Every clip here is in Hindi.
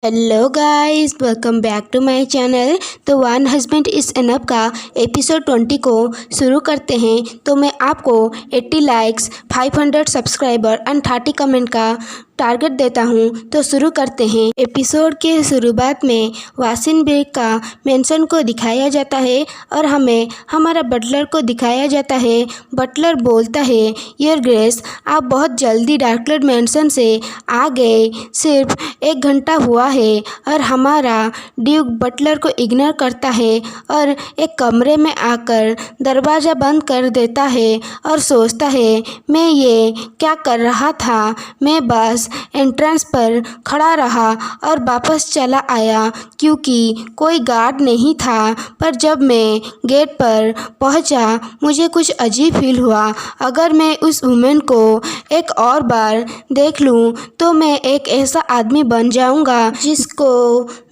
Hello guys, welcome back to my channel. तो वन हस्बैंड इज़ इनफ का एपिसोड 20 को शुरू करते हैं। तो मैं आपको 80 लाइक्स, 500 सब्सक्राइबर एंड 30 कमेंट का टारगेट देता हूं। तो शुरू करते हैं। एपिसोड के शुरुआत में वासिन बेग का मेंशन को दिखाया जाता है और हमें हमारा बटलर को दिखाया जाता है। बटलर बोलता है, योर ग्रेस, आप बहुत जल्दी डार्कलैंड मेंशन से आ गए, सिर्फ 1 घंटा हुआ है। और हमारा ड्यूक बटलर को इग्नोर करता है और एक कमरे में आकर दरवाज़ा बंद कर देता है और सोचता है, मैं ये क्या कर रहा था। मैं बस एंट्रेंस पर खड़ा रहा और वापस चला आया क्योंकि कोई गार्ड नहीं था। पर जब मैं गेट पर पहुंचा, मुझे कुछ अजीब फील हुआ। अगर मैं उस वुमेन को एक और बार देख लूं तो मैं एक ऐसा आदमी बन जाऊंगा जिसको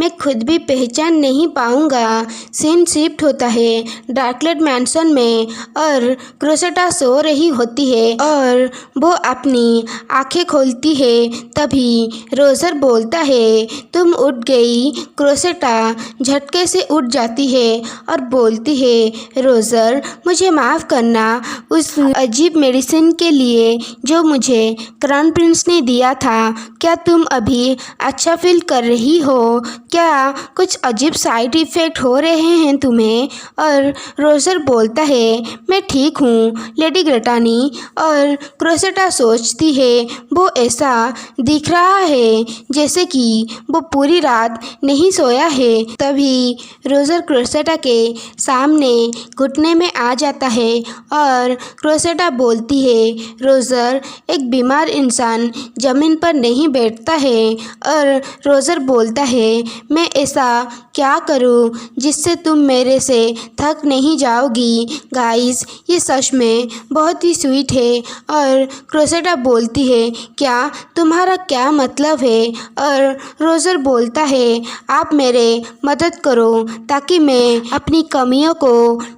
मैं खुद भी पहचान नहीं पाऊंगा। सीन शिफ्ट होता है डार्कलैंड मैंशन में और क्रोसेटा सो रही होती है और वो अपनी आंखें खोलती है। तभी रोजर बोलता है, तुम उठ गई। क्रोसेटा झटके से उठ जाती है और बोलती है, रोजर, मुझे माफ़ करना उस अजीब मेडिसिन के लिए जो मुझे क्राउन प्रिंस ने दिया था। क्या तुम अभी अच्छा फील कर रही हो? क्या कुछ अजीब साइड इफ़ेक्ट हो रहे हैं तुम्हें? और रोजर बोलता है, मैं ठीक हूँ लेडी ग्रेटानी। और क्रोसेटा सोचती है, वो ऐसा दिख रहा है जैसे कि वो पूरी रात नहीं सोया है। तभी रोजर क्रोसेटा के सामने घुटने में आ जाता है और क्रोसेटा बोलती है, रोजर, एक बीमार इंसान ज़मीन पर नहीं बैठता है। और रोजर बोलता है, मैं ऐसा क्या करूं जिससे तुम मेरे से थक नहीं जाओगी। गाइस, ये सच में बहुत ही स्वीट है। और क्रोसेटा बोलती है, क्या तुम्हारा क्या मतलब है? और रोजर बोलता है, आप मेरे मदद करो ताकि मैं अपनी कमियों को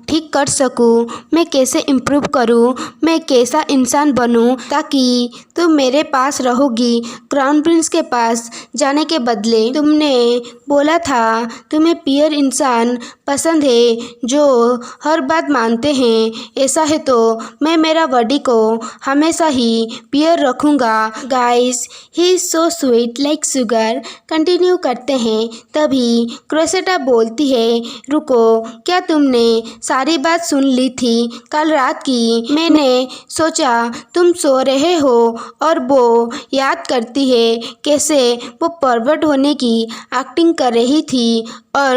ठीक कर सकूं। मैं कैसे इम्प्रूव करूं, मैं कैसा इंसान बनूं ताकि तुम मेरे पास रहोगी। क्राउन प्रिंस के पास जाने के बदले तुमने बोला था तुम्हें पियर इंसान पसंद है जो हर बात मानते हैं। ऐसा है तो मैं मेरा बॉडी को हमेशा ही पियर रखूँगा। Guys, he is so sweet like sugar. Continue करते हैं। तभी क्रोसेटा बोलती है, रुको, क्या तुमने सारी बात सुन ली थी कल रात की? मैंने सोचा तुम सो रहे हो। और वो याद करती है कैसे वो परवर्ट होने की एक्टिंग कर रही थी। और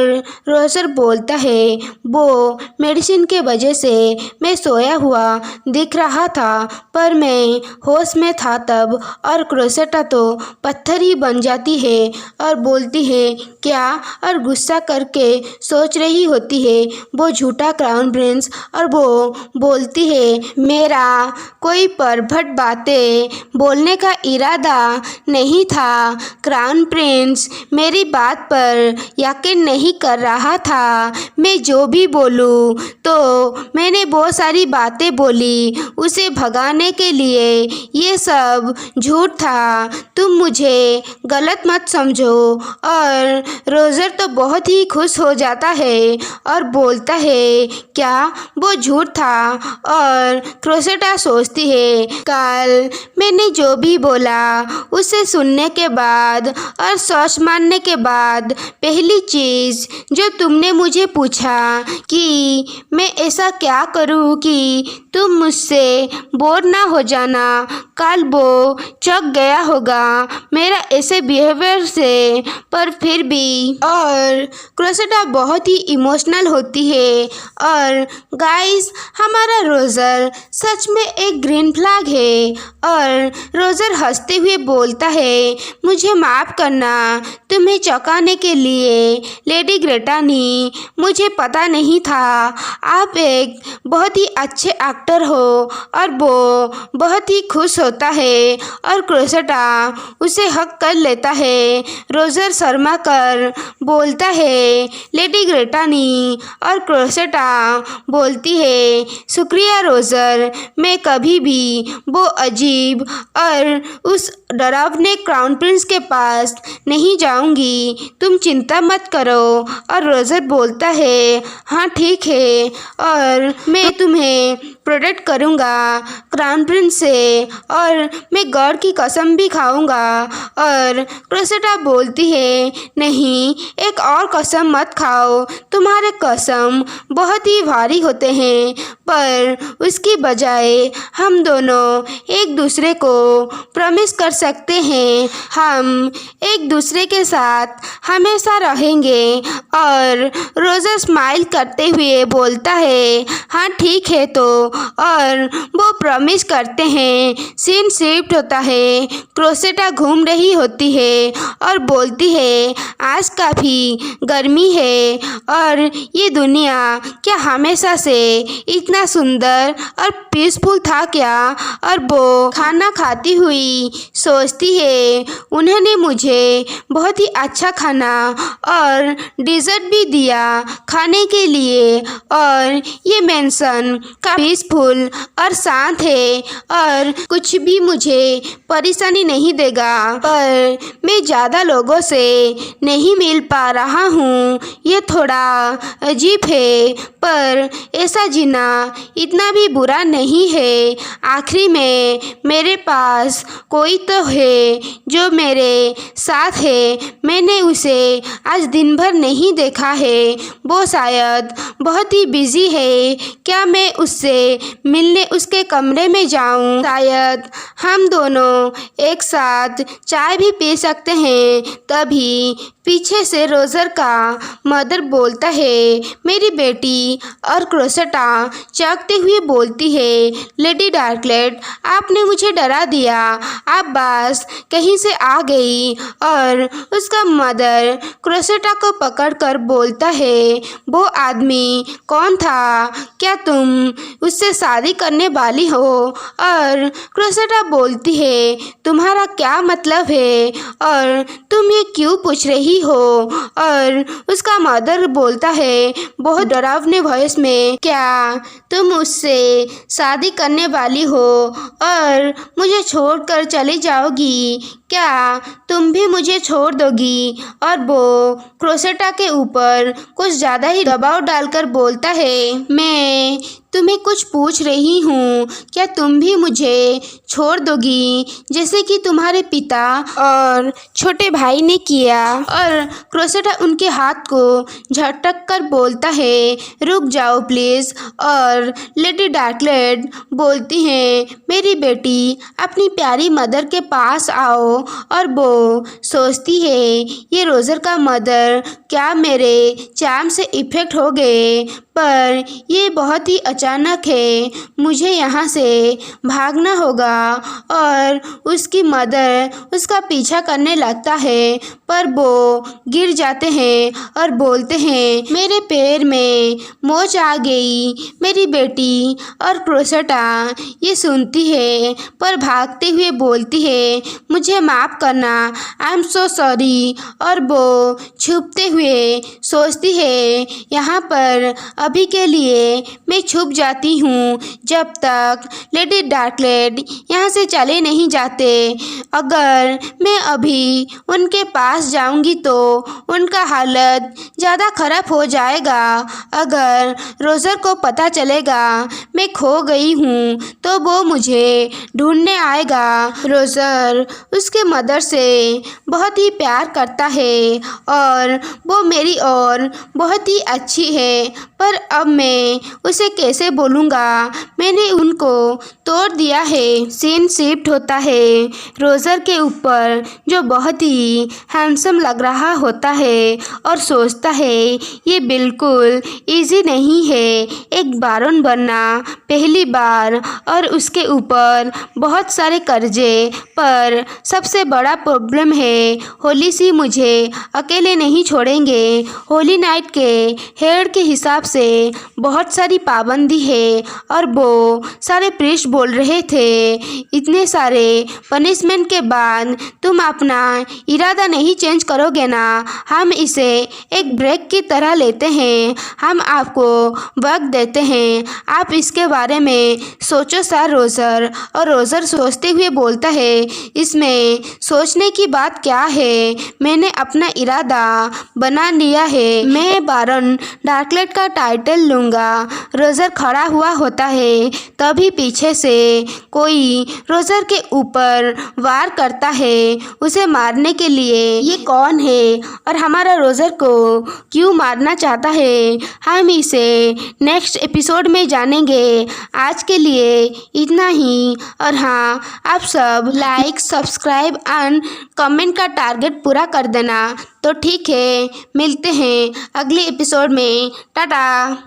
रोजर बोलता है, वो मेडिसिन के वजह से मैं सोया हुआ दिख रहा था पर मैं होश में था तब। और क्रोसेटा तो पत्थर ही बन जाती है और बोलती है, क्या? और गुस्सा करके सोच रही होती है वो झूठा क्राउन प्रिंस। और वो बोलती है, मेरा कोई परभट बातें बोलने का इरादा नहीं था। क्राउन प्रिंस मेरी बात पर यकीन नहीं कर रहा था। मैं जो भी बोलूं तो मैंने बहुत सारी बातें बोली उसे भगाने के लिए। ये सब झूठ था, तुम मुझे गलत मत समझो। और रोजर तो बहुत ही खुश हो जाता है और बोलता है, क्या वो झूठ था? और क्रोसेटा सोचती है, कल मैंने जो भी बोला उसे सुनने के बाद और सच मानने के बाद पहली चीज़ जो तुमने मुझे पूछा कि मैं ऐसा क्या करूं कि तुम मुझसे बोर ना हो जाना, कल वो चौंक गया होगा मेरा ऐसे बिहेवियर से। पर फिर भी और क्रोसेटा बहुत ही इमोशनल होती है। और गाइस, हमारा रोजर सच में एक ग्रीन फ्लैग है। और रोजर हंसते हुए बोलता है, मुझे माफ़ करना तुम्हें चौंकाने के लिए लेडी ग्रेटानी। मुझे पता नहीं था आप एक बहुत ही अच्छे एक्टर हो। और वो बहुत ही खुश होता है और क्रोसेटा उसे हक कर लेता है। रोजर शर्मा कर बोलता है लेडी ग्रेटानी, और क्रोसेटा बोलती है शुक्रिया रोजर, मैं कभी भी वो अजीब और उस डरावने क्राउन प्रिंस के पास नहीं जाऊंगी, तुम चिंता मत करो। और रोजर बोलता है हाँ ठीक है, और मैं तुम्हें प्रोटेक्ट करूँगा क्राउन प्रिंस से, और मैं गॉड की कसम भी खाऊंगा। और क्रोसेटा बोलती है नहीं, एक और कसम मत खाओ, तुम्हारे कसम बहुत ही भारी होते हैं, पर उसकी बजाय हम दोनों एक दूसरे को प्रॉमिस कर सकते हैं हम एक दूसरे के साथ हमेशा रहेंगे। और रोजर स्माइल करते हुए बोलता है हाँ ठीक है तो, और वो प्रॉमिस करते हैं। सीन शिफ्ट होता है, क्रोसेटा घूम रही होती है और बोलती है आज काफ़ी गर्मी है, और ये दुनिया क्या हमेशा से इतना सुंदर और पीसफुल था क्या। और वो खाना खाती हुई सोचती है उन्होंने मुझे बहुत ही अच्छा खाना और डिज़र्ट भी दिया खाने के लिए, और ये मेंशन का पीसफुल और शांत है और कुछ भी मुझे परेशानी नहीं देगा, पर मैं ज़्यादा लोगों से नहीं मिल पा रहा हूँ, ये थोड़ा अजीब है, पर ऐसा जीना इतना भी बुरा नहीं है। आखिरी में मेरे पास कोई तो है जो मेरे साथ है, मैंने उसे आज दिन भर नहीं देखा है, वो शायद बहुत ही बिजी है, क्या मैं उससे मिलने उसके कमरे में जाऊं, शायद हम दोनों एक साथ चाय भी पी सकते हैं। तभी पीछे से रोजर का मदर बोलता है मेरी बेटी, और क्रोसेटा चौंकते हुए बोलती है लेडी डार्कलेट आपने मुझे डरा दिया, आप बस कहीं से आ गई। और उसका मदर क्रोसेटा को पकड़कर बोलता है वो आदमी कौन था, क्या तुम उससे शादी करने वाली हो। और क्रोसेटा बोलती है तुम्हारा क्या मतलब है, और तुम ये क्यों पूछ रही हो। और उसका मदर बोलता है बहुत डरावने वॉइस में क्या तुम उससे शादी करने वाली हो और मुझे छोड़कर चली जाओगी, क्या तुम भी मुझे छोड़ दोगी। और वो क्रोसेटा के ऊपर कुछ ज़्यादा ही दबाव डालकर बोलता है मैं तुम्हें कुछ पूछ रही हूँ, क्या तुम भी मुझे छोड़ दोगी जैसे कि तुम्हारे पिता और छोटे भाई ने किया। और क्रोसेटा उनके हाथ को झटक कर बोलता है रुक जाओ प्लीज़। और लेडी डार्कलेट बोलती हैं मेरी बेटी अपनी प्यारी मदर के पास आओ। और वो सोचती है ये रोजर का मदर क्या मेरे चार्म से इफ़ेक्ट हो गए, पर ये बहुत ही अचानक है, मुझे यहाँ से भागना होगा। और उसकी मदर उसका पीछा करने लगता है, पर वो गिर जाते हैं और बोलते हैं मेरे पैर में मोच आ गई मेरी बेटी। और क्रोसेटा ये सुनती है पर भागते हुए बोलती है मुझे माफ़ करना, आई एम सो सॉरी। और वो छुपते हुए सोचती है यहाँ पर अभी के लिए मैं छुप जाती हूँ जब तक लेडी डार्कलेट यहाँ से चले नहीं जाते। अगर मैं अभी उनके पास जाऊँगी तो उनका हालत ज़्यादा ख़राब हो जाएगा। अगर रोजर को पता चलेगा मैं खो गई हूँ तो वो मुझे ढूंढने आएगा। रोजर उसके मदर से बहुत ही प्यार करता है और वो मेरी और बहुत ही अच्छी है, पर अब मैं उसे कैसे बोलूँगा, मैंने उनको तोड़ दिया है। सीन शिफ्ट होता है रोजर के ऊपर जो बहुत ही हैंडसम लग रहा होता है और सोचता है ये बिल्कुल इजी नहीं है एक बारोन बनना पहली बार, और उसके ऊपर बहुत सारे कर्जे। पर सबसे बड़ा प्रॉब्लम है होली सी मुझे अकेले नहीं छोड़ेंगे। होली नाइट के हेड के हिसाब से से बहुत सारी पाबंदी है और वो सारे प्रीस्ट बोल रहे थे इतने सारे पनिशमेंट के बाद तुम अपना इरादा नहीं चेंज करोगे ना, हम इसे एक ब्रेक की तरह लेते हैं, हम आपको वक्त देते हैं, आप इसके बारे में सोचो सर रोज़र। और रोज़र सोचते हुए बोलता है इसमें सोचने की बात क्या है, मैंने अपना इरादा बना लिया है, मैं बारन डार्कलेट का टाइटल लूँगा। रोज़र खड़ा हुआ होता है तभी पीछे से कोई रोज़र के ऊपर वार करता है उसे मारने के लिए। ये कौन है और हमारा रोज़र को क्यों मारना चाहता है, हम इसे नेक्स्ट एपिसोड में जानेंगे। आज के लिए इतना ही। और हाँ, आप सब लाइक सब्सक्राइब एंड कमेंट का टारगेट पूरा कर देना। तो ठीक है, मिलते हैं अगले एपिसोड में। टाटा।